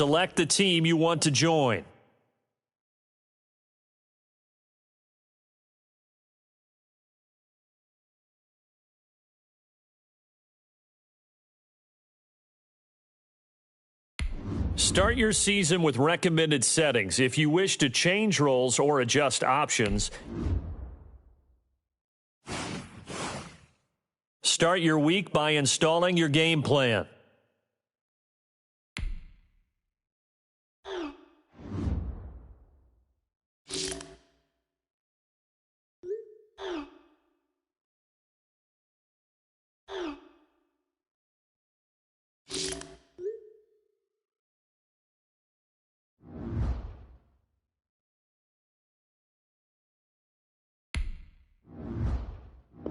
Select the team you want to join. Start your season with recommended settings. If you wish to change roles or adjust options, start your week by installing your game plan.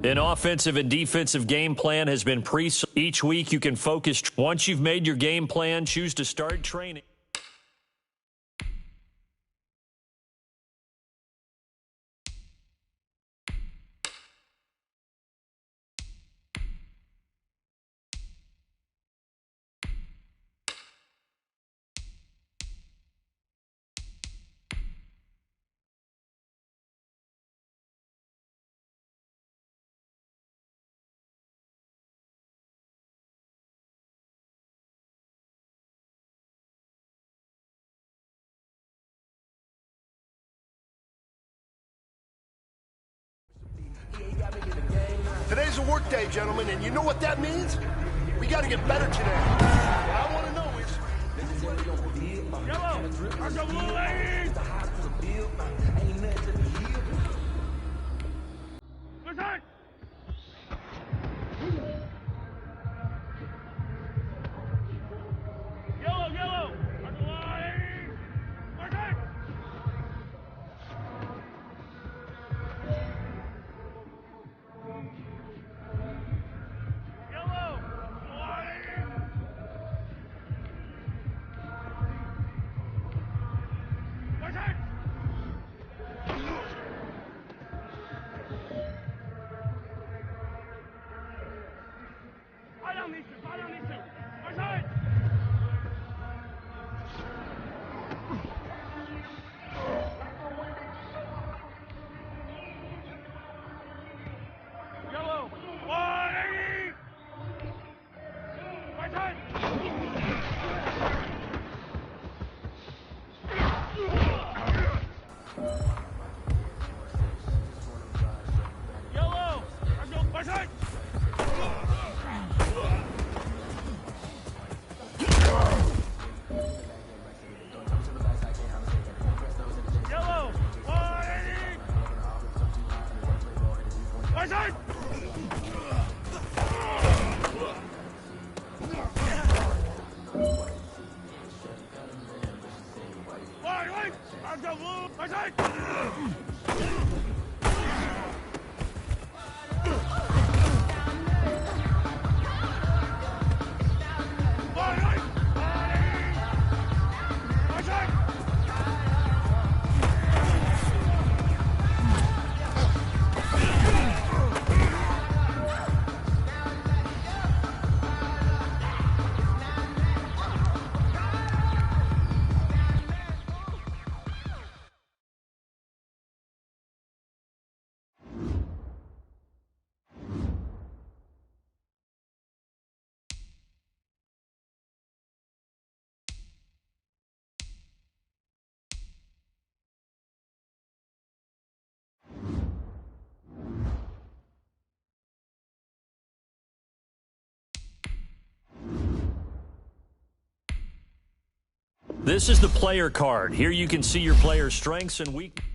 An offensive and defensive game plan has been each week you can focus. Once you've made your game plan, choose to start training. Today's a work day, gentlemen, and you know what that means? We got to get better today. What I want to know is... Yellow! Our double lane! Listen! Yellow! Our double lane! Listen! This is the player card. Here you can see your player's strengths and weaknesses.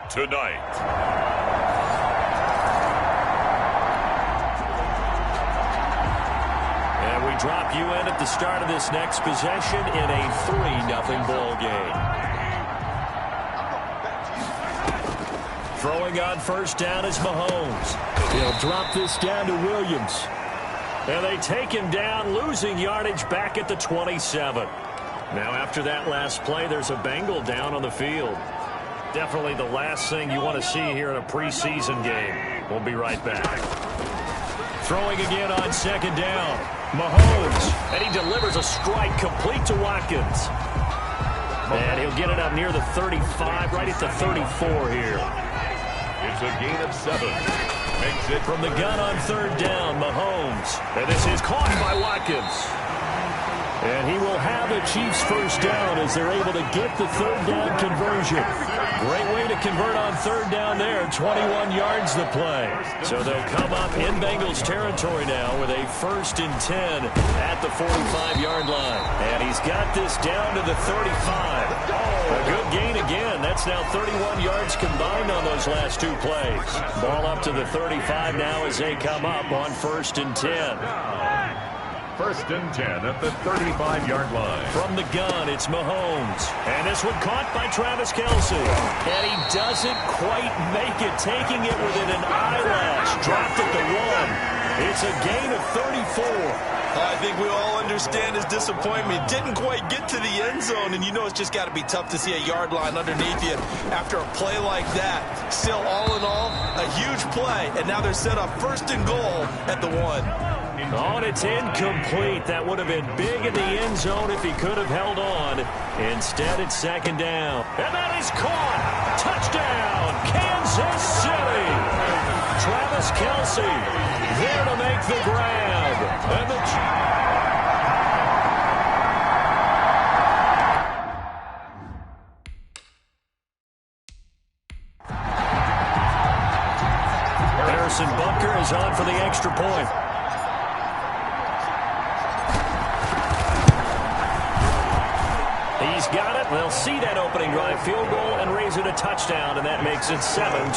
tonight. And we drop you in at the start of this next possession in a 3-0 ball game. Throwing on first down is Mahomes. He'll drop this down to Williams. And they take him down, losing yardage back at the 27. Now after that last play, there's a Bengal down on the field. Definitely the last thing you want to see here in a preseason game. We'll be right back. Throwing again on second down. Mahomes. And he delivers a strike complete to Watkins. And he'll get it up near the 35, right at the 34 here. It's a gain of 7. Makes it from the gun on third down, Mahomes. And this is caught by Watkins. And he will have the Chiefs first down as they're able to get the third down conversion. Great way to convert on third down there. 21 yards the play. So they'll come up in Bengals territory now with a 1st and 10 at the 45-yard line. And he's got this down to the 35. A good gain again. That's now 31 yards combined on those last 2 plays. Ball up to the 35 now as they come up on 1st and 10. 1st and 10 at the 35-yard line. From the gun, it's Mahomes. And this one caught by Travis Kelce. And he doesn't quite make it, taking it within an eyelash. Dropped at the 1. It's a gain of 34. I think we all understand his disappointment. Didn't quite get to the end zone, and you know it's just got to be tough to see a yard line underneath you after a play like that. Still, all in all, a huge play, and now they're set up 1st and goal at the 1. Oh, and it's incomplete. That would have been big in the end zone if he could have held on. Instead, it's 2nd down. And that is caught. Touchdown, Kansas City. Travis Kelce there to make the grab. And the Harrison Butker is on for the extra point. He's got it. They'll see that opening drive field goal and raise it a touchdown, and that makes it 7-3.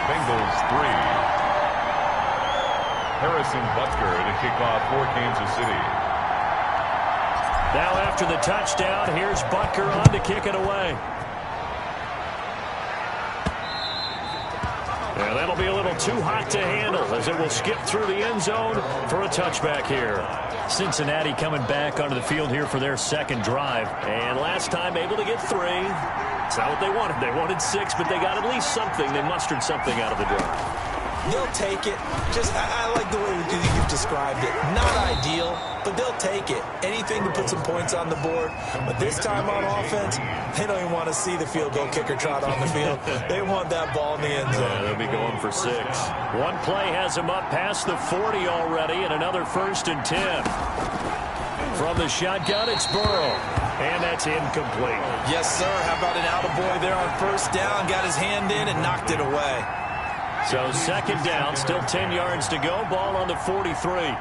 Bengals 3. Harrison Butker to kick off for Kansas City. Now after the touchdown, here's Butker on to kick it away. And that'll be a little too hot to handle as it will skip through the end zone for a touchback here. Cincinnati coming back onto the field here for their 2nd drive. And last time able to get 3. It's not what they wanted. They wanted 6, but they got at least something. They mustered something out of the drive. They'll take it. I like the way you've described it. Not ideal, but they'll take it. Anything to put some points on the board. But this time on offense, they don't even want to see the field goal kicker trot on the field. They want that ball in the end zone. Yeah, they'll be going for 6. One play has them up past the 40 already, and another 1st and 10. From the shotgun, it's Burrow. And that's incomplete. Yes, sir. How about an attaboy there on 1st down? Got his hand in and knocked it away. So 2nd down, still 10 yards to go. Ball on the 43.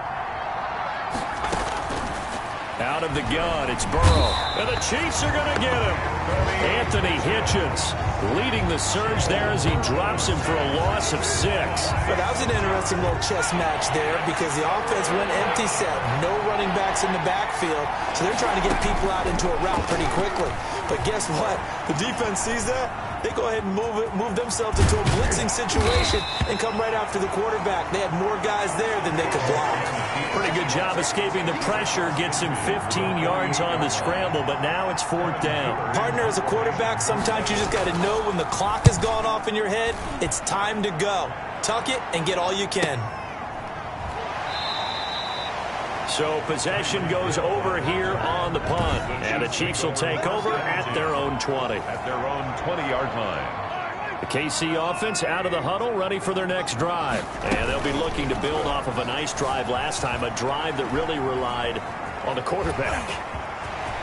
Out of the gun, it's Burrow. And the Chiefs are going to get him. Anthony Hitchens leading the surge there as he drops him for a loss of 6. But that was an interesting little chess match there because the offense went empty set. No running backs in the backfield. So they're trying to get people out into a route pretty quickly. But guess what? The defense sees that. They go ahead and move themselves into a blitzing situation and come right after the quarterback. They had more guys there than they could block. Pretty good job escaping the pressure. Gets him 15 yards on the scramble, but now it's 4th down. Partner, as a quarterback, sometimes you just got to know when the clock has gone off in your head, it's time to go. Tuck it and get all you can. So possession goes over here on the punt. And the Chiefs will take over at their own 20. At their own 20-yard line. The KC offense out of the huddle, ready for their next drive. And they'll be looking to build off of a nice drive last time, a drive that really relied on the quarterback.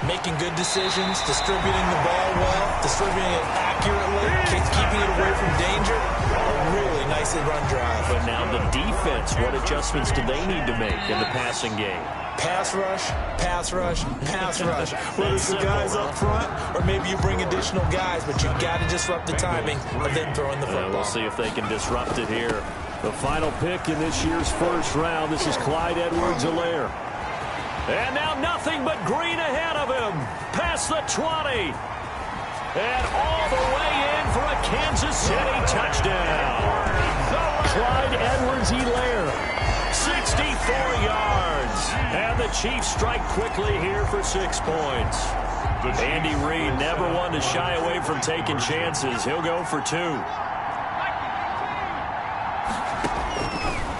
Making good decisions, distributing the ball well, distributing it accurately, keeping it away from danger. A really nicely run drive. But now the defense, what adjustments do they need to make in the passing game? Pass rush, pass rush, pass rush. Whether it's the guys up front or maybe you bring additional guys, but you've got to disrupt the timing of them throwing the football. We'll see if they can disrupt it here. The final pick in this year's first round. This is Clyde Edwards-Helaire. And now nothing but green ahead of him. Past the 20. And all the way in for a Kansas City touchdown. Clyde Edwards-Helaire, 64 yards. And the Chiefs strike quickly here for 6 points. Andy Reid never one to shy away from taking chances. He'll go for 2.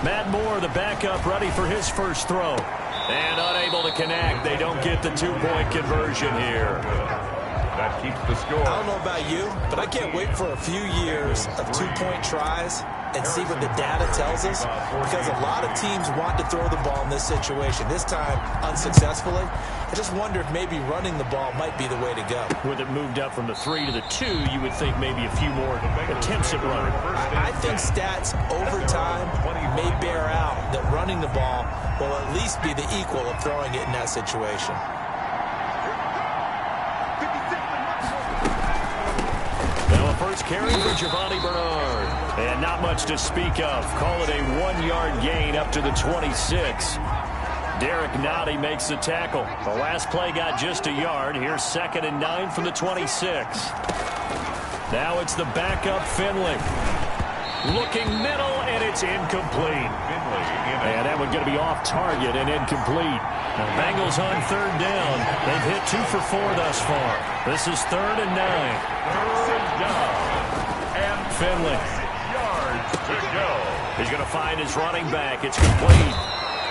Matt Moore, the backup, ready for his first throw. And unable to connect. They don't get the 2-point conversion here. That keeps the score. I don't know about you, but I can't wait for a few years of 2-point tries and see what the data tells us, because a lot of teams want to throw the ball in this situation. This time, unsuccessfully. I just wonder if maybe running the ball might be the way to go. With it moved up from the 3 to the 2, you would think maybe a few more attempts at running. I think stats over time may bear out that running the ball will at least be the equal of throwing it in that situation. Now a first carry for Giovanni Bernard. And not much to speak of. Call it a 1-yard gain up to the 26. Derek Nottie makes the tackle. The last play got just a yard. Here's 2nd and 9 from the 26. Now it's the backup Finley. Looking middle, and it's incomplete. And that one's going to be off target and incomplete. The Bengals on 3rd down. They've hit 2 for 4 thus far. This is 3rd and 9. 3rd down. And Finley. Yards to go. He's going to find his running back. It's complete.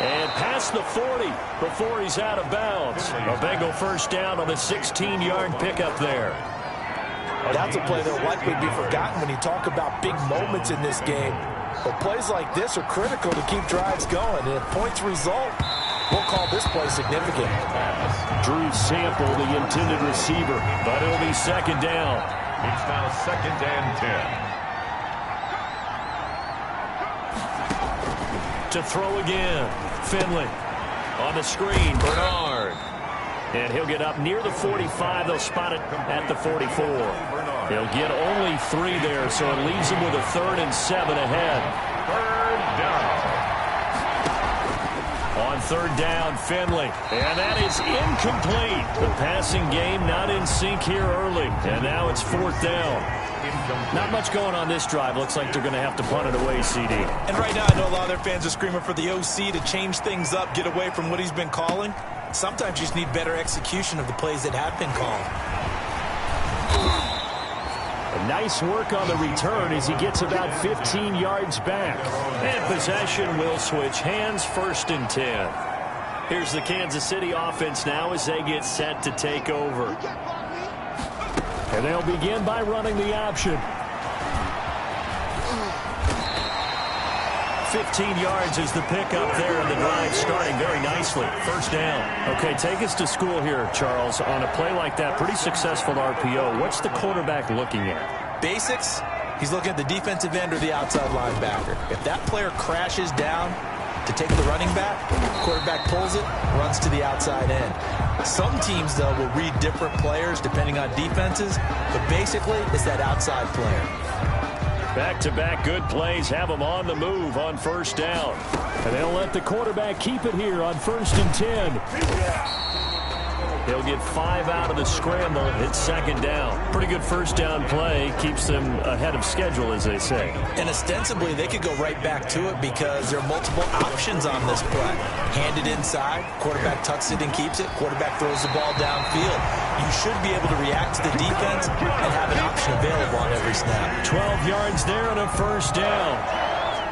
And past the 40 before he's out of bounds. A Bengal first down on a 16-yard pickup there. That's a play that will likely be forgotten when you talk about big moments in this game. But plays like this are critical to keep drives going. And if points result, we'll call this play significant. Drew Sample, the intended receiver, but it'll be 2nd down. It's now 2nd and 10. To throw again. Finley on the screen. Bernard. And he'll get up near the 45. They'll spot it at the 44. He'll get only 3 there, so it leaves him with a 3rd and 7 ahead. 3rd down. On 3rd down, Finley. And that is incomplete. The passing game not in sync here early. And now it's 4th down. Not much going on this drive. Looks like they're going to have to punt it away, CD. And right now, I know a lot of their fans are screaming for the OC to change things up, get away from what he's been calling. Sometimes you just need better execution of the plays that have been called. Nice work on the return as he gets about 15 yards back. And possession will switch hands. 1st and 10. Here's the Kansas City offense now as they get set to take over. And they'll begin by running the option. 15 yards is the pickup there, and the drive starting very nicely. 1st down. Okay, take us to school here, Charles. On a play like that, pretty successful RPO. What's the quarterback looking at? Basics, he's looking at the defensive end or the outside linebacker. If that player crashes down to take the running back, quarterback pulls it, runs to the outside end. Some teams, though, will read different players depending on defenses, but basically it's that outside player. Back-to-back good plays have them on the move on 1st down. And they'll let the quarterback keep it here on 1st and 10. He'll get 5 out of the scramble. It's 2nd down. Pretty good 1st down play. Keeps them ahead of schedule, as they say. And ostensibly, they could go right back to it because there are multiple options on this play. Hand it inside. Quarterback tucks it and keeps it. Quarterback throws the ball downfield. You should be able to react to the defense and have an option available on every snap. 12 yards there and a 1st down.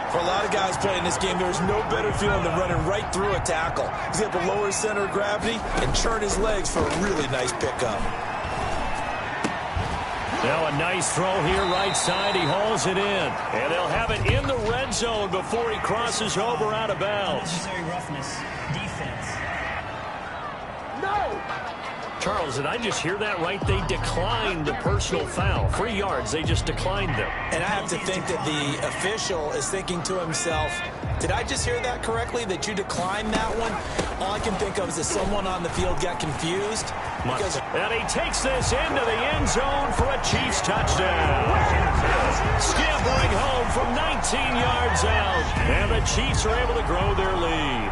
For a lot of guys playing this game, there's no better feeling than running right through a tackle. He's able to lower his center of gravity and churn his legs for a really nice pickup. Now a nice throw here right side. He hauls it in. And they'll have it in the red zone before he crosses over out of bounds. Unnecessary roughness. Defense. No! Charles, did I just hear that right? They declined the personal foul. 3 yards, they just declined them. And I have to think that the official is thinking to himself, Did I just hear that correctly, that you declined that one? All I can think of is that someone on the field got confused. And he takes this into the end zone for a Chiefs touchdown. Scampering home from 19 yards out. And the Chiefs are able to grow their lead.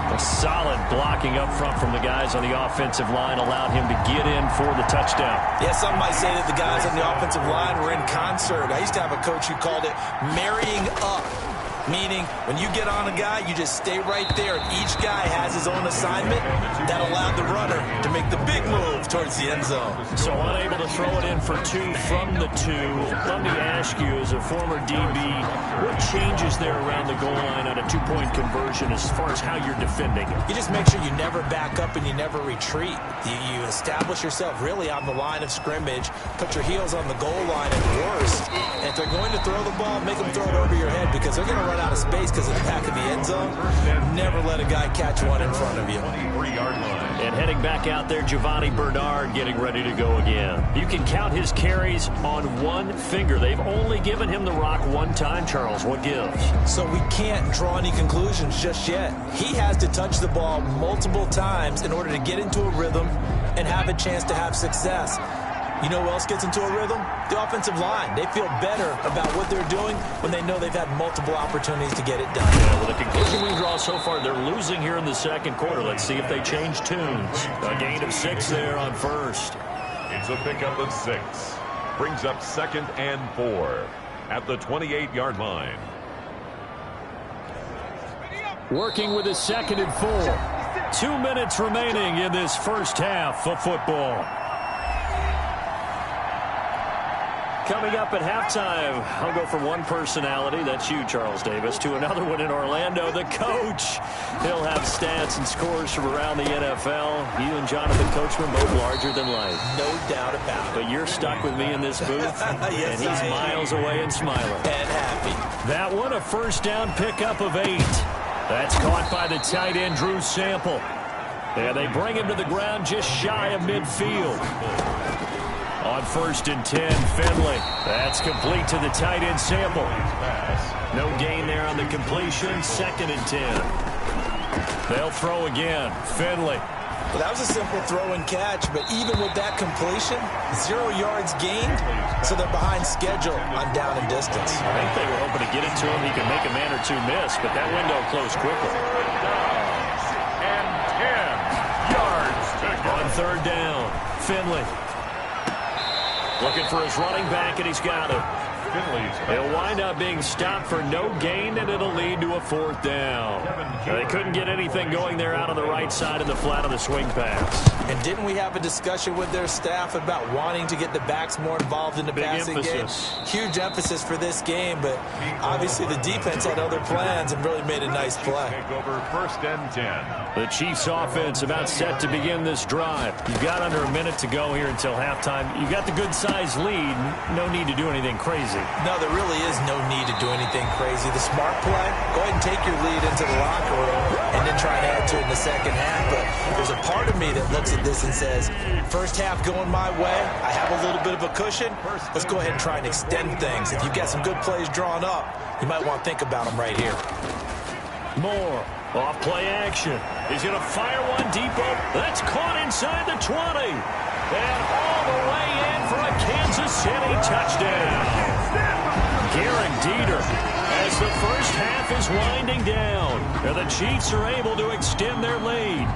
A solid blocking up front from the guys on the offensive line allowed him to get in for the touchdown. Yeah, some might say that the guys on the offensive line were in concert. I used to have a coach who called it marrying up. Meaning, when you get on a guy, you just stay right there. Each guy has his own assignment. That allowed the runner to make the big move towards the end zone. So unable to throw it in for two from the two. Let me ask you, as a former DB, what changes there around the goal line on a two-point conversion as far as how you're defending it? You just make sure you never back up and you never retreat. You establish yourself really on the line of scrimmage, put your heels on the goal line at worst. And if they're going to throw the ball, make them throw it over your head because they're going to run out of space because of the back of the end zone. Never let a guy catch one in front of you. And heading back out there, Giovanni Bernard getting ready to go again. You can count his carries on one finger. They've only given him the rock one time, Charles. What gives? So we can't draw any conclusions just yet. He has to touch the ball multiple times in order to get into a rhythm and have a chance to have success. You know who else gets into a rhythm? The offensive line. They feel better about what they're doing when they know they've had multiple opportunities to get it done. Yeah, well, the conclusion we draw so far, they're losing here in the second quarter. Let's see if they change tunes. A gain of 6 there on first. It's a pickup of 6. Brings up 2nd and 4 at the 28-yard line. Working with his 2nd and 4. 2 minutes remaining in this first half of football. Coming up at halftime, I'll go from one personality, that's you, Charles Davis, to another one in Orlando, the coach. He'll have stats and scores from around the NFL. You and Jonathan Coachman both larger than life. No doubt about it. But you're stuck with me in this booth, yes, and he's miles away and smiling. And happy. That one, a first down pickup of 8. That's caught by the tight end, Drew Sample. And they bring him to the ground just shy of midfield. On 1st and 10, Finley. That's complete to the tight end, Sample. No gain there on the completion. 2nd and 10. They'll throw again. Finley. Well, that was a simple throw and catch, but even with that completion, 0 yards gained, so they're behind schedule on down and distance. I think they were hoping to get it to him. He could make a man or two miss, but that window closed quickly. And 10 yards to go. On 3rd down, Finley. Looking for his running back, and he's got it. He'll wind up being stopped for no gain, and it'll lead to a 4th down. They couldn't get anything going there out on the right side of the flat of the swing pass. And didn't we have a discussion with their staff about wanting to get the backs more involved in the passing game? Huge emphasis for this game, but obviously the defense had other plans and really made a nice play. Take over 1st and 10. The Chiefs offense about set to begin this drive. You've got under a minute to go here until halftime. You've got the good-sized lead. No need to do anything crazy. No, there really is no need to do anything crazy. The smart play, go ahead and take your lead into the locker room and then try and add to it in the second half. But there's a part of me that looks at this and says, first half going my way, I have a little bit of a cushion. Let's go ahead and try and extend things. If you've got some good plays drawn up, you might want to think about them right here. Moore, off play action. He's going to fire one deep up. That's caught inside the 20. And all the way in for a Kansas City touchdown. Guaranteed as the first half is winding down. And the Chiefs are able to extend their lead.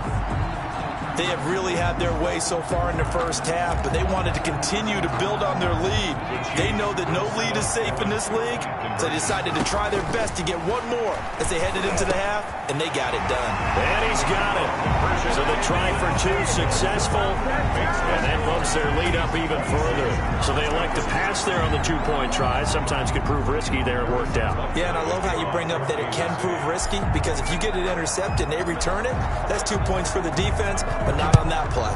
They have really had their way so far in the first half, but they wanted to continue to build on their lead. They know that no lead is safe in this league, so they decided to try their best to get one more as they headed into the half, and they got it done. And he's got it. So the try for 2 successful, and that bumps their lead up even further. So they elect to pass there on the 2-point try. Sometimes could prove risky. There it worked out. Yeah, and I love how you bring up that it can prove risky, because if you get it intercepted and they return it, that's 2 points for the defense, but not on that play.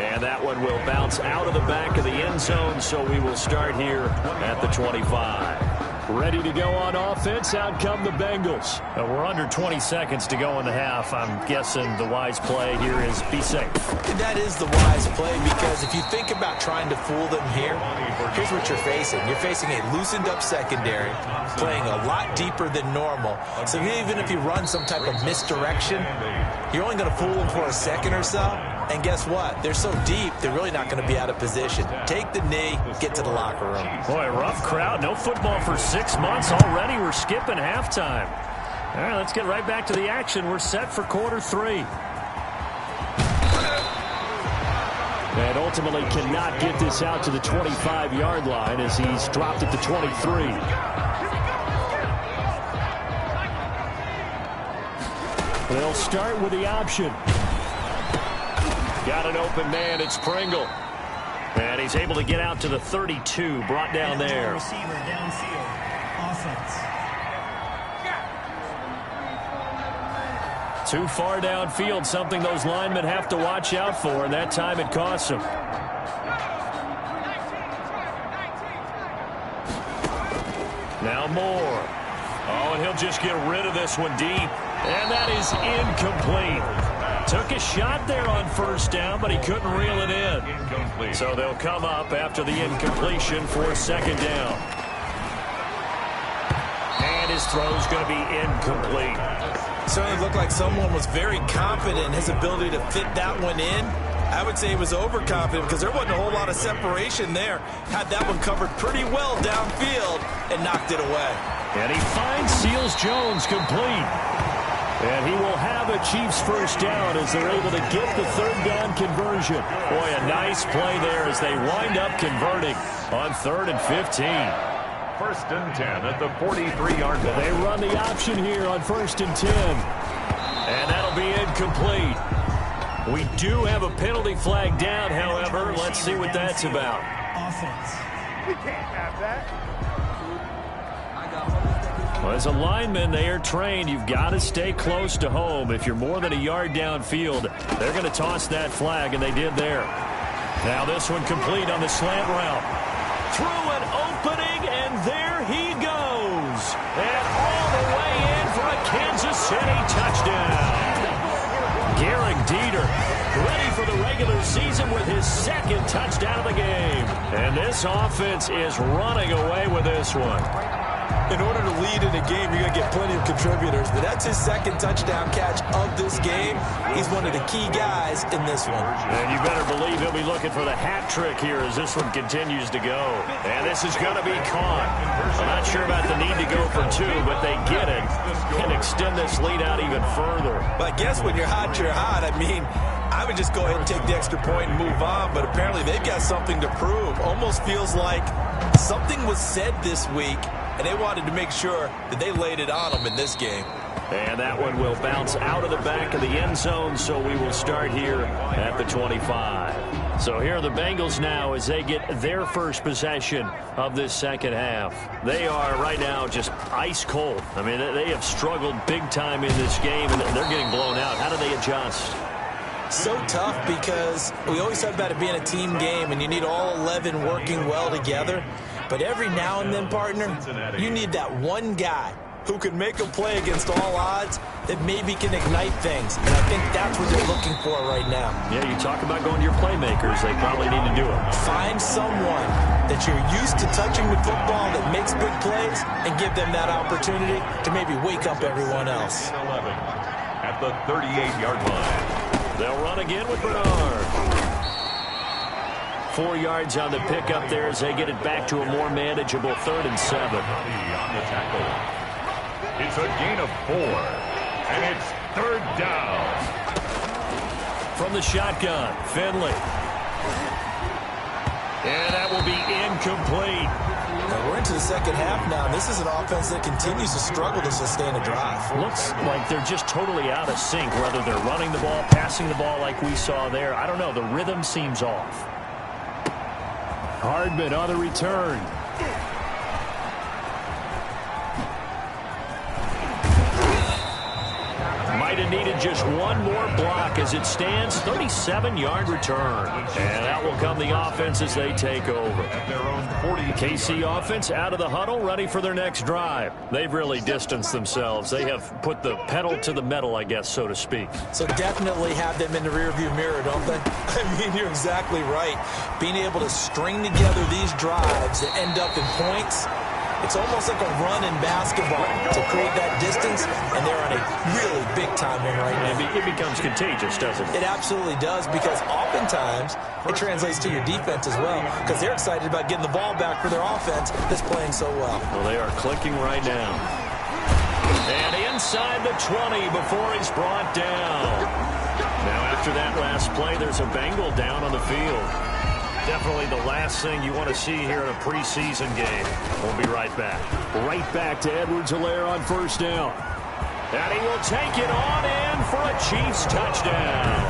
And that one will bounce out of the back of the end zone, so we will start here at the 25. Ready to go on offense. Out come the Bengals. We're under 20 seconds to go in the half. I'm guessing the wise play here is be safe. That is the wise play, because if you think about trying to fool them here, here's what you're facing. You're facing a loosened up secondary, playing a lot deeper than normal. So even if you run some type of misdirection, you're only going to fool them for a second or so. And guess what? They're so deep, they're really not going to be out of position. Take the knee, get to the locker room. Boy, rough crowd. No football for 6 months already. We're skipping halftime. All right, let's get right back to the action. We're set for quarter 3. And ultimately cannot get this out to the 25-yard line as he's dropped at the 23. They'll start with the option. Got an open man. It's Pringle. And he's able to get out to the 32. Brought down there. Receiver downfield. Offense. Too far downfield, something those linemen have to watch out for, and that time it costs them. Now Moore. Oh, and he'll just get rid of this one deep. And that is incomplete. Took a shot there on first down, but he couldn't reel it in. Incomplete. So they'll come up after the incompletion for second down. And his throw's going to be incomplete. Certainly looked like someone was very confident in his ability to fit that one in. I would say he was overconfident because there wasn't a whole lot of separation there. Had that one covered pretty well downfield and knocked it away. And he finds Seals-Jones complete. And he will have a Chiefs first down as they're able to get the third down conversion. Boy, a nice play there as they wind up converting on 3rd and 15. 1st and 10 at the 43-yard line. They run the option here on 1st and 10. And that'll be incomplete. We do have a penalty flag down, however. Let's see what that's about. Offense. We can't have that. Well, as a lineman, they are trained. You've got to stay close to home. If you're more than a yard downfield, they're going to toss that flag, and they did there. Now this one complete on the slant route. Through an opening, and there he goes. And all the way in for a Kansas City touchdown. Garrett Dieter ready for the regular season with his 2nd touchdown of the game. And this offense is running away with this one. In order to lead in a game, you're going to get plenty of contributors, but that's his 2nd touchdown catch of this game. He's one of the key guys in this one. And you better believe he'll be looking for the hat trick here as this one continues to go. And this is going to be caught. I'm not sure about the need to go for 2, but they get it and extend this lead out even further. But I guess when you're hot, you're hot. I mean, I would just go ahead and take the extra point and move on, but apparently they've got something to prove. Almost feels like something was said this week, and they wanted to make sure that they laid it on them in this game. And that one will bounce out of the back of the end zone, so we will start here at the 25. So here are the Bengals now as they get their first possession of this second half. They are right now just ice cold. I mean, they have struggled big time in this game, and they're getting blown out. How do they adjust? So tough because we always talk about it being a team game, and you need all 11 working well together. But every now and then, partner, you need that one guy who can make a play against all odds that maybe can ignite things. And I think that's what they're looking for right now. Yeah, you talk about going to your playmakers. They probably need to do it. Find someone that you're used to touching the football that makes big plays and give them that opportunity to maybe wake up everyone else. 11 at the 38-yard line. They'll run again with Bernard. 4 yards on the pickup there as they get it back to a more manageable 3rd and 7. On the tackle. It's a gain of 4, and it's 3rd down. From the shotgun, Finley. And that will be incomplete. Now we're into the second half now. This is an offense that continues to struggle to sustain a drive. Looks like they're just totally out of sync, whether they're running the ball, passing the ball like we saw there. I don't know. The rhythm seems off. Hardman on the return. Might have needed just one more block. As it stands, 37-yard return. And that will come the offense as they take over. At their own 40. KC offense out of the huddle, ready for their next drive. They've really distanced themselves. They have put the pedal to the metal, I guess, so to speak. So definitely have them in the rearview mirror, don't they? I mean, you're exactly right. Being able to string together these drives that end up in points, it's almost like a run in basketball to create that distance, and they're on a really big-time one right now. It becomes contagious, doesn't it? It absolutely does, because oftentimes it translates to your defense as well, because they're excited about getting the ball back for their offense that's playing so well. Well, they are clicking right now. And inside the 20 before he's brought down. Now, after that last play, there's a Bengal down on the field. Definitely the last thing you want to see here in a preseason game. We'll be right back. Right back to Edwards-Helaire on first down. And he will take it on in for a Chiefs touchdown.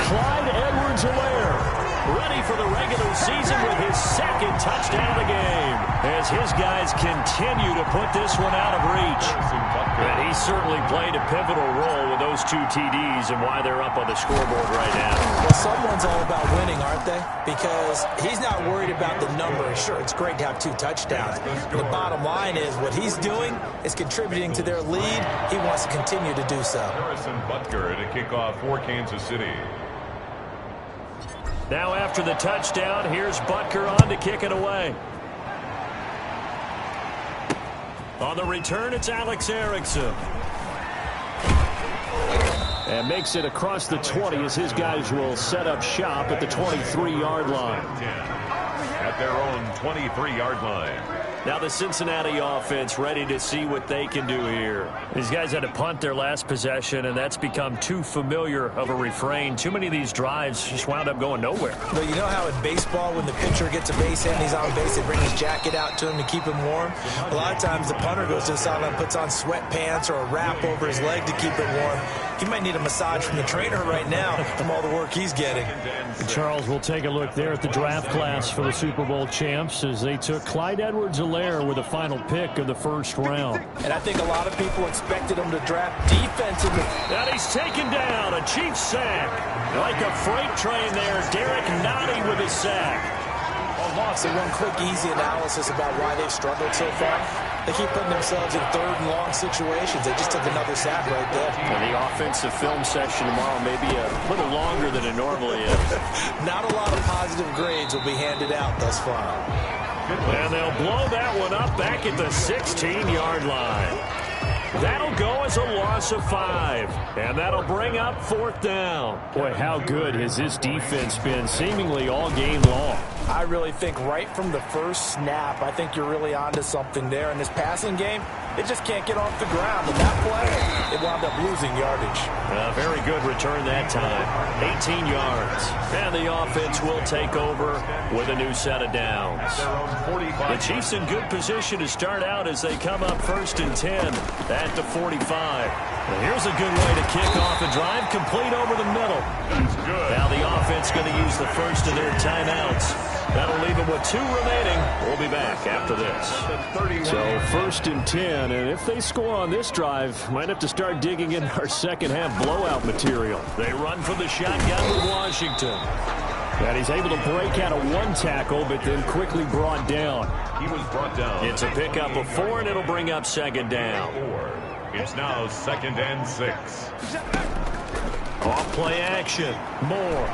Clyde Edwards-Helaire ready for the regular season with his second touchdown of the game as his guys continue to put this one out of reach. And he certainly played a pivotal role with those two TDs and why they're up on the scoreboard right now. Well, someone's all about winning, aren't they? Because he's not worried about the number. Sure, it's great to have 2 touchdowns. But the bottom line is what he's doing is contributing to their lead. He wants to continue to do so. Harrison Butker to kick off for Kansas City. Now after the touchdown, here's Butker on to kick it away. On the return, it's Alex Erickson. And makes it across the 20 as his guys will set up shop at the 23-yard line. At their own 23-yard line. Now the Cincinnati offense ready to see what they can do here. These guys had to punt their last possession, and that's become too familiar of a refrain. Too many of these drives just wound up going nowhere. But you know how in baseball, when the pitcher gets a base hit and he's on base, they bring his jacket out to him to keep him warm? A lot of times the punter goes to the sideline, puts on sweatpants or a wrap over his leg to keep it warm. He might need a massage from the trainer right now from all the work he's getting. Charles will take a look there at the draft class for the Super Bowl champs as they took Clyde Edwards-Helaire with the final pick of the first round. And I think a lot of people expected him to draft defense in the... And he's taken down, a Chiefs sack. Like a freight train there, Derek Nottie with his sack. So one quick, easy analysis about why they've struggled so far. They keep putting themselves in third and long situations. They just took another sack right there. And the offensive film session tomorrow may be a little longer than it normally is. Not a lot of positive grades will be handed out thus far. And they'll blow that one up back at the 16-yard line. That'll go as a loss of 5. And that'll bring up 4th down. Boy, how good has this defense been seemingly all game long? I really think right from the first snap, I think you're really onto something there. In this passing game, it just can't get off the ground. And that play, it wound up losing yardage. A very good return that time. 18 yards. And the offense will take over with a new set of downs. The Chiefs in good position to start out as they come up 1st and 10 at the 45. Well, here's a good way to kick off a drive, complete over the middle. That's good. Now the offense going to use the first of their timeouts. That'll leave them with 2 remaining. We'll be back after this. So 1st and 10, and if they score on this drive, might have to start digging in our second half blowout material. They run from the shotgun with Washington. And he's able to break out of 1 tackle, but then quickly brought down. He was brought down. It's a pickup of 4, and it'll bring up 2nd down. It's now 2nd and 6. Off play action. Moore.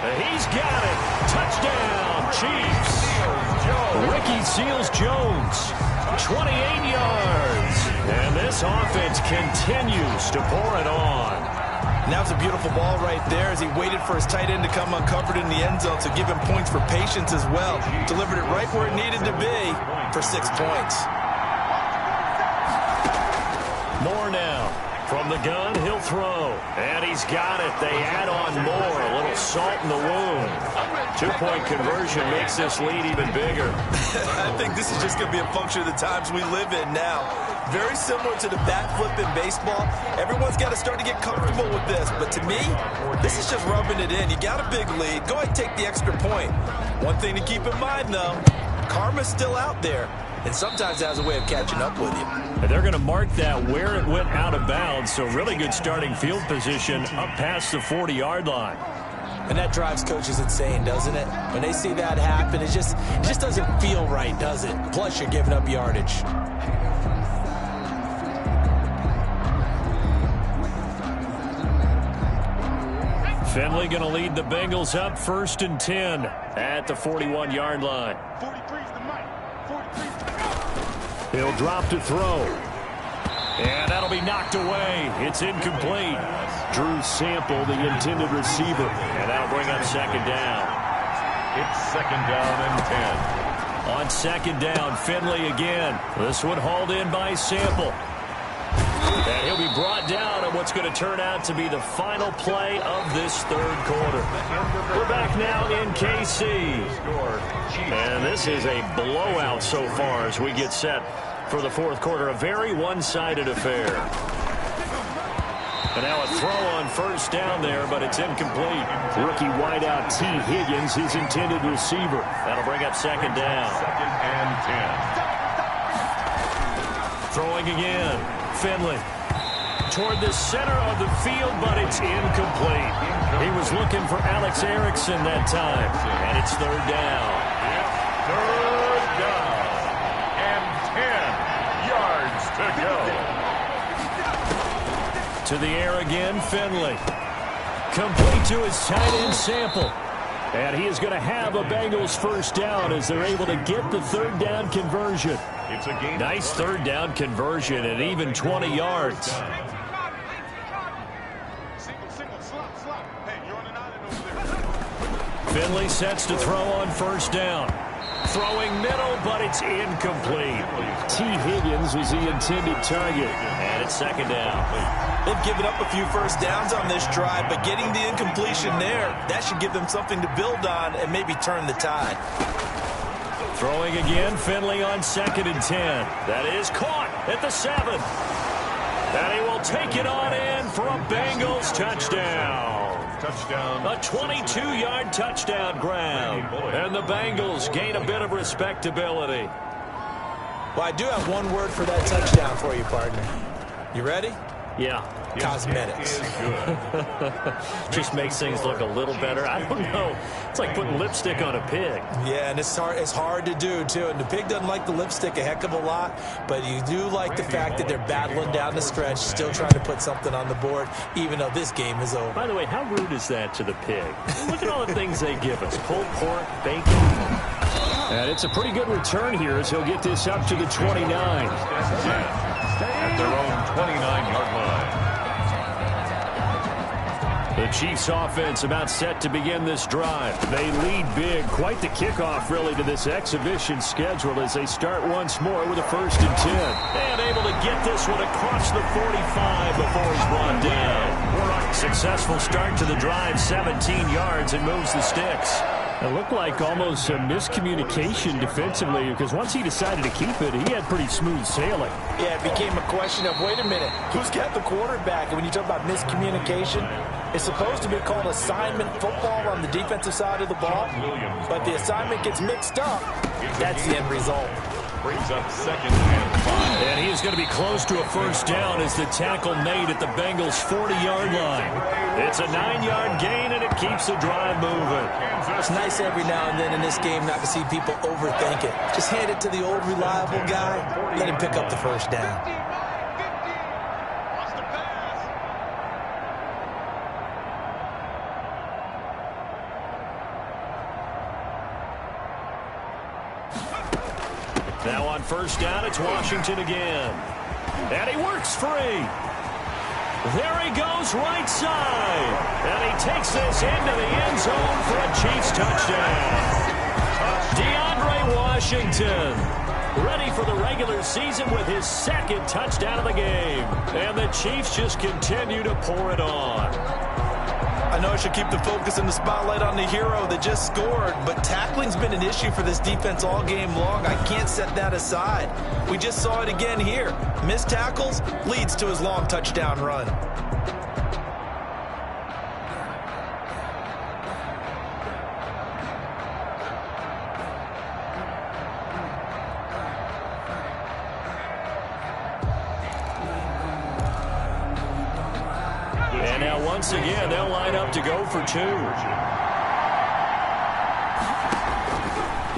And he's got it. Touchdown, Chiefs. Ricky Seals-Jones, 28 yards. And this offense continues to pour it on. And that was a beautiful ball right there as he waited for his tight end to come uncovered in the end zone to give him points for patience as well. Delivered it right where it needed to be for 6 points. Moore now. From the gun, he'll throw. And he's got it. They add on more. A little salt in the wound. 2-point conversion makes this lead even bigger. I think this is just going to be a function of the times we live in now. Very similar to the bat flip in baseball. Everyone's got to start to get comfortable with this. But to me, this is just rubbing it in. You got a big lead. Go ahead and take the extra point. One thing to keep in mind, though, karma's still out there. and sometimes it has a way of catching up with you. And they're going to mark that where it went out of bounds, so really good starting field position up past the 40-yard line. And that drives coaches insane, doesn't it? When they see that happen, it just doesn't feel right, does it? Plus, you're giving up yardage. Finley going to lead the Bengals up 1st and 10 at the 41-yard line. He'll drop to throw. And that'll be knocked away. It's incomplete. Drew Sample, the intended receiver. And that'll bring up 2nd down. It's 2nd down and 10. On 2nd down, Finley again. This one hauled in by Sample. And he'll be brought down on what's going to turn out to be the final play of this 3rd quarter. We're back now in KC. And this is a blowout so far as we get set for the 4th quarter. A very one-sided affair. And now a throw on 1st down there, but it's incomplete. Rookie wideout T. Higgins, his intended receiver. That'll bring up 2nd down. 2nd and 10. Throwing again. Finley toward the center of the field, but it's incomplete. He was looking for Alex Erickson that time, and it's 3rd down. Third down and 10 yards to go. To the air again, Finley. Complete to his tight end Sample. And he is going to have a Bengals 1st down as they're able to get the 3rd down conversion. It's a game. Nice 3rd down conversion at even 20 yards. Finley sets to throw on 1st down. Throwing middle, but it's incomplete. T. Higgins was the intended target. And it's 2nd down. They've given up a few 1st downs on this drive, but getting the incompletion there, that should give them something to build on and maybe turn the tide. Throwing again, Finley on 2nd and 10. That is caught at the 7. And he will take it on in for a Bengals touchdown. Touchdown. A 22-yard touchdown grab. And the Bengals gain a bit of respectability. Well, I do have one word for that touchdown for you, partner. You ready? Yeah. Cosmetics. Just makes things look a little better. I don't know. It's like putting lipstick on a pig. Yeah, and it's hard to do, too. And the pig doesn't like the lipstick a heck of a lot, but you do like the fact that they're battling down the stretch, still trying to put something on the board, even though this game is over. By the way, how rude is that to the pig? Look at all the things they give us. Pulled pork, bacon. And it's a pretty good return here as he'll get this up to the 29. At their own 29-yard line. The Chiefs offense about set to begin this drive. They lead big. Quite the kickoff, really, to this exhibition schedule as they start once more with a 1st and 10. And able to get this one across the 45 before he's brought down. Successful start to the drive, 17 yards, and moves the sticks. It looked like almost a miscommunication defensively because once he decided to keep it, he had pretty smooth sailing. Yeah, it became a question of, wait a minute, who's got the quarterback? And when you talk about miscommunication, it's supposed to be called assignment football on the defensive side of the ball, but the assignment gets mixed up. That's the end result. Brings up 2nd and 5. And he is going to be close to a 1st down as the tackle made at the Bengals' 40-yard line. It's a 9-yard gain, and it keeps the drive moving. It's nice every now and then in this game not to see people overthink it. Just hand it to the old reliable guy. Let him pick up the 1st down. Now on 1st down, it's Washington again. And he works free. There he goes right side. And he takes this into the end zone for a Chiefs touchdown. DeAndre Washington ready for the regular season with his 2nd touchdown of the game. And the Chiefs just continue to pour it on. I know I should keep the focus and the spotlight on the hero that just scored, but tackling's been an issue for this defense all game long. I can't set that aside. We just saw it again here. Missed tackles leads to his long touchdown run. And now once again, they'll line up to go for 2.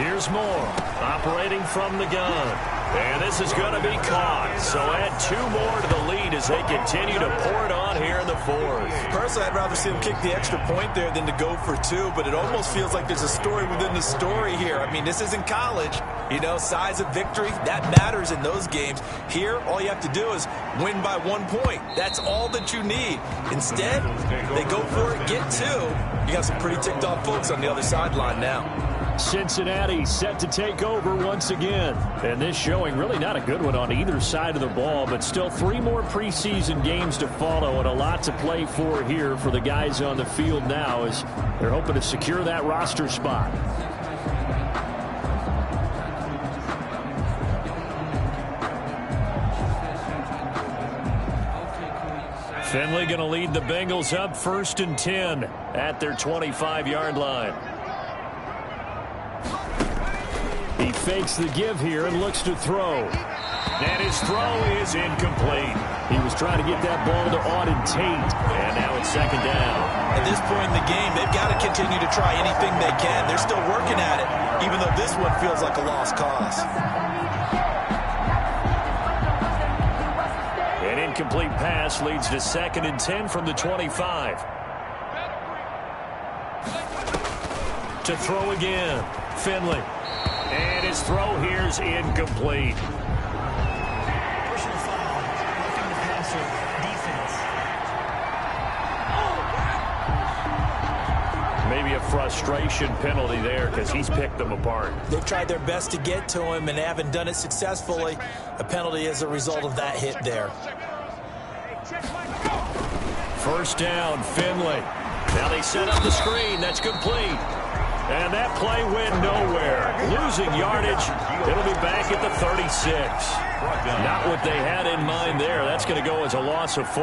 Here's Moore, operating from the gun. And this is going to be caught. So add 2 more to the lead as they continue to pour it on here in the 4th. Personally, I'd rather see them kick the extra point there than to go for 2, but it almost feels like there's a story within the story here. I mean, this isn't college. You know, size of victory, that matters in those games. Here, all you have to do is win by 1 point. That's all that you need. Instead, they go for it, get 2. You got some pretty ticked off folks on the other sideline now. Cincinnati set to take over once again. And this showing really not a good one on either side of the ball, but still 3 more preseason games to follow and a lot to play for here for the guys on the field now as they're hoping to secure that roster spot. Finley going to lead the Bengals up 1st and 10 at their 25-yard line. He fakes the give here and looks to throw. And his throw is incomplete. He was trying to get that ball to Auden Tate. And now it's 2nd down. At this point in the game, they've got to continue to try anything they can. They're still working at it, even though this one feels like a lost cause. An incomplete pass leads to 2nd and 10 from the 25. To throw again, Finley. And his throw here is incomplete. Personal foul. Roughing the passer. Defense. Maybe a frustration penalty there because he's picked them apart. They've tried their best to get to him and haven't done it successfully. A penalty as a result of that hit there. 1st down, Finley. Now they set up the screen. That's complete. And that play went nowhere. Losing yardage. It'll be back at the 36. Not what they had in mind there. That's going to go as a loss of 4.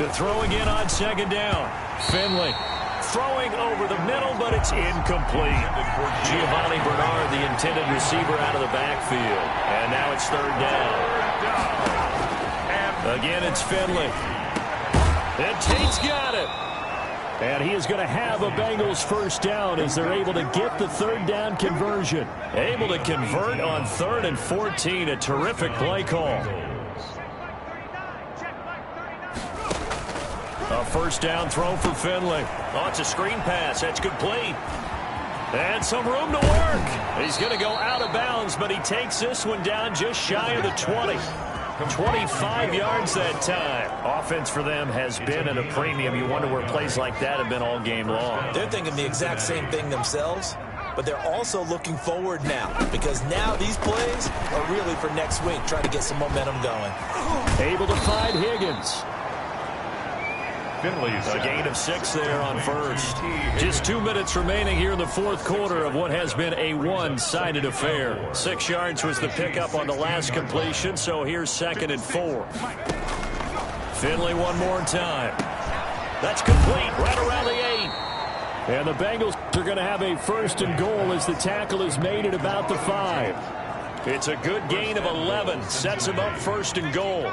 To throw again on 2nd down. Finley throwing over the middle, but it's incomplete. Giovanni Bernard, the intended receiver, out of the backfield. And now it's 3rd down. Again, it's Finley. And Tate's got it. And he is going to have a Bengals 1st down as they're able to get the 3rd down conversion. Able to convert on 3rd and 14. A terrific play call. A 1st down throw for Finley. Oh, it's a screen pass. That's complete. And some room to work. He's going to go out of bounds, but he takes this one down just shy of the 20. 25 yards that time. Offense for them has been at a premium. You wonder where plays like that have been all game long. They're thinking the exact same thing themselves, but they're also looking forward now because now these plays are really for next week, trying to get some momentum going. Able to find Higgins. Finley's a gain of 6 there on 1st. Just 2 minutes remaining here in the 4th quarter of what has been a one-sided affair. 6 yards was the pickup on the last completion, so here's 2nd and 4. Finley one more time. That's complete right around the 8. And the Bengals are going to have a 1st and goal as the tackle is made at about the 5. It's a good gain of 11. Sets him up 1st and goal.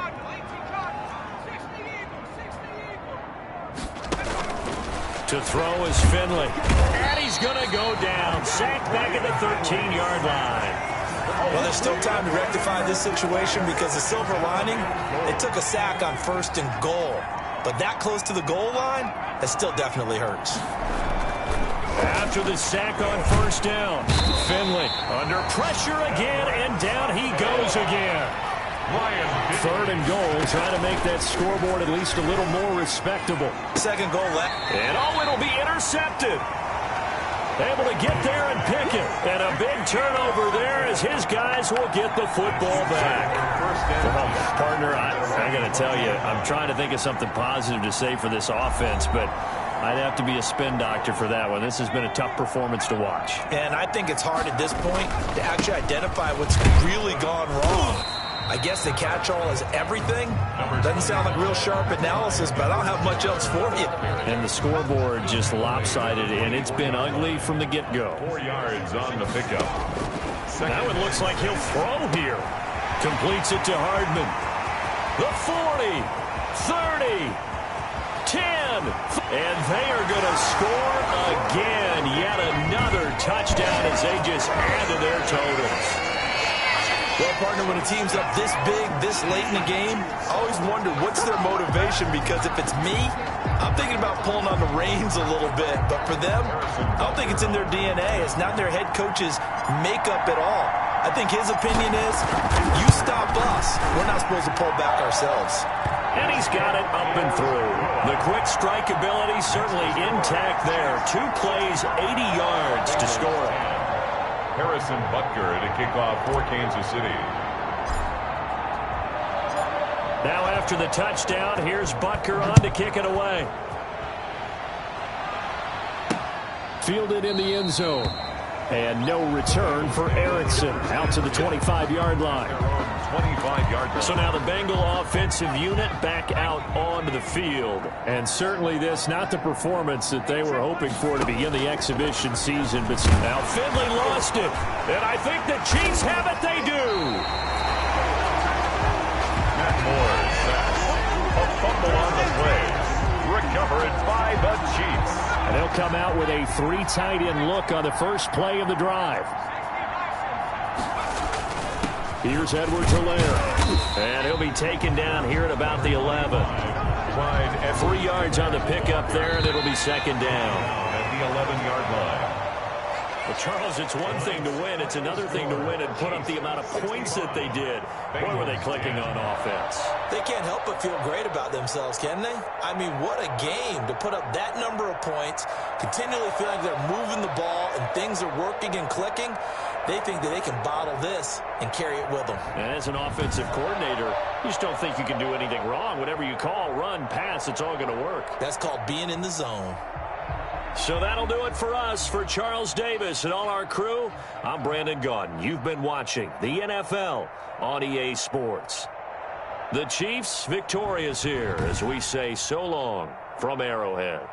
To throw is Finley. And he's going to go down. Sacked back at the 13-yard line. Well, there's still time to rectify this situation because the silver lining, they took a sack on 1st and goal. But that close to the goal line, that still definitely hurts. After the sack on 1st down, Finley under pressure again, and down he goes again. 3rd and goal, trying to make that scoreboard at least a little more respectable. 2nd goal left. And it'll be intercepted. Able to get there and pick it. And a big turnover there as his guys will get the football back. Well, partner, I got to tell you, I'm trying to think of something positive to say for this offense, but I'd have to be a spin doctor for that one. This has been a tough performance to watch. And I think it's hard at this point to actually identify what's really gone wrong. I guess the catch-all is everything. Doesn't sound like real sharp analysis, but I don't have much else for you. And the scoreboard just lopsided, and it's been ugly from the get-go. 4 yards on the pickup. Now it looks like he'll throw here. Completes it to Hardman. The 40, 30, 10, and they are going to score again. Yet another touchdown as they just add to their totals. Well, partner, when a team's up this big, this late in the game, I always wonder what's their motivation, because if it's me, I'm thinking about pulling on the reins a little bit. But for them, I don't think it's in their DNA. It's not their head coach's makeup at all. I think his opinion is, you stop us, we're not supposed to pull back ourselves. And he's got it up and through. The quick strike ability certainly intact there. 2 plays, 80 yards to score. Harrison Butker to kick off for Kansas City. Now after the touchdown, here's Butker on to kick it away. Fielded in the end zone. And no return for Erickson. Out to the 25-yard line. 25-yard line. So now the Bengal offensive unit back out onto the field. And certainly this, not the performance that they were hoping for to begin the exhibition season. But now Finley lost it. And I think the Chiefs have it. They do. Matt Moore sacked. A fumble on the play. Recovered by the Chiefs. And they'll come out with a 3 tight end look on the first play of the drive. Here's Edwards-Helaire. And he'll be taken down here at about the 11. Wide 3 yards on the pickup there, and it'll be second down. at the 11-yard line. Well, Charles, it's one thing to win. It's another thing to win and put up the amount of points that they did. Boy, were they clicking on offense. They can't help but feel great about themselves, can they? I mean, what a game to put up that number of points, continually feel like they're moving the ball and things are working and clicking. They think that they can bottle this and carry it with them. And as an offensive coordinator, you just don't think you can do anything wrong. Whatever you call, run, pass, it's all going to work. That's called being in the zone. So that'll do it for us. For Charles Davis and all our crew, I'm Brandon Gaudin. You've been watching the NFL on EA Sports. The Chiefs victorious here as we say so long from Arrowhead.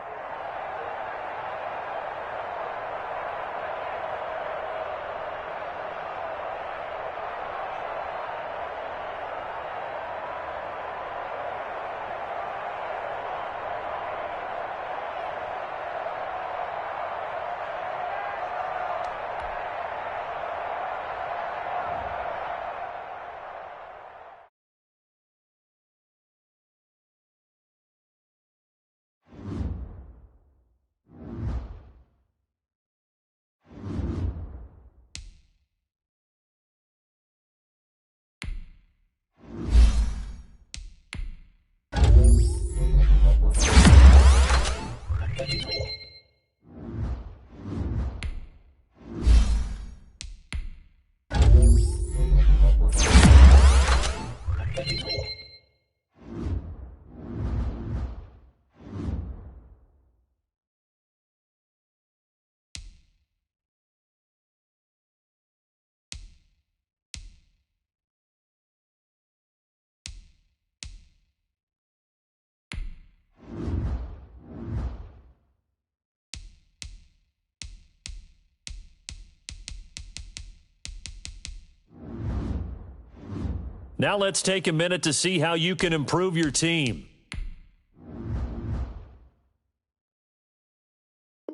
Now let's take a minute to see how you can improve your team.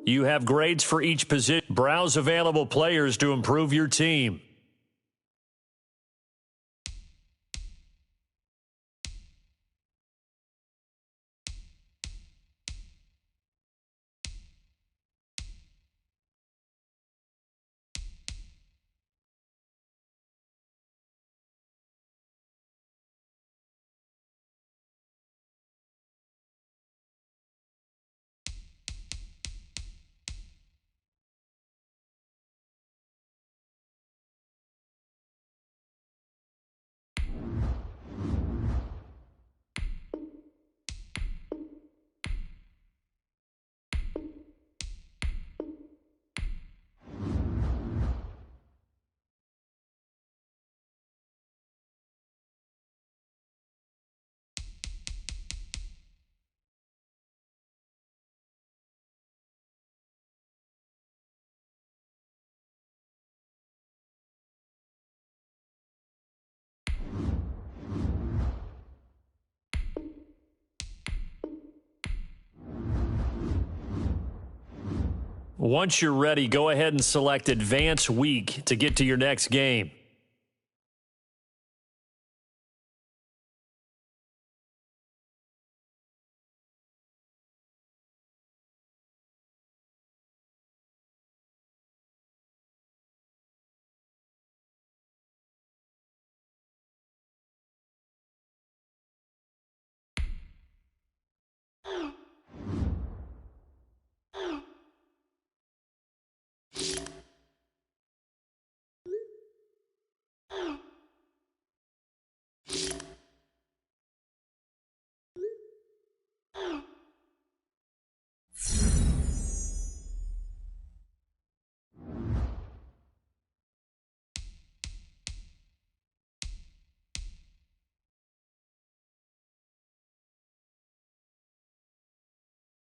You have grades for each position. Browse available players to improve your team. Once you're ready, go ahead and select Advance Week to get to your next game. Oh.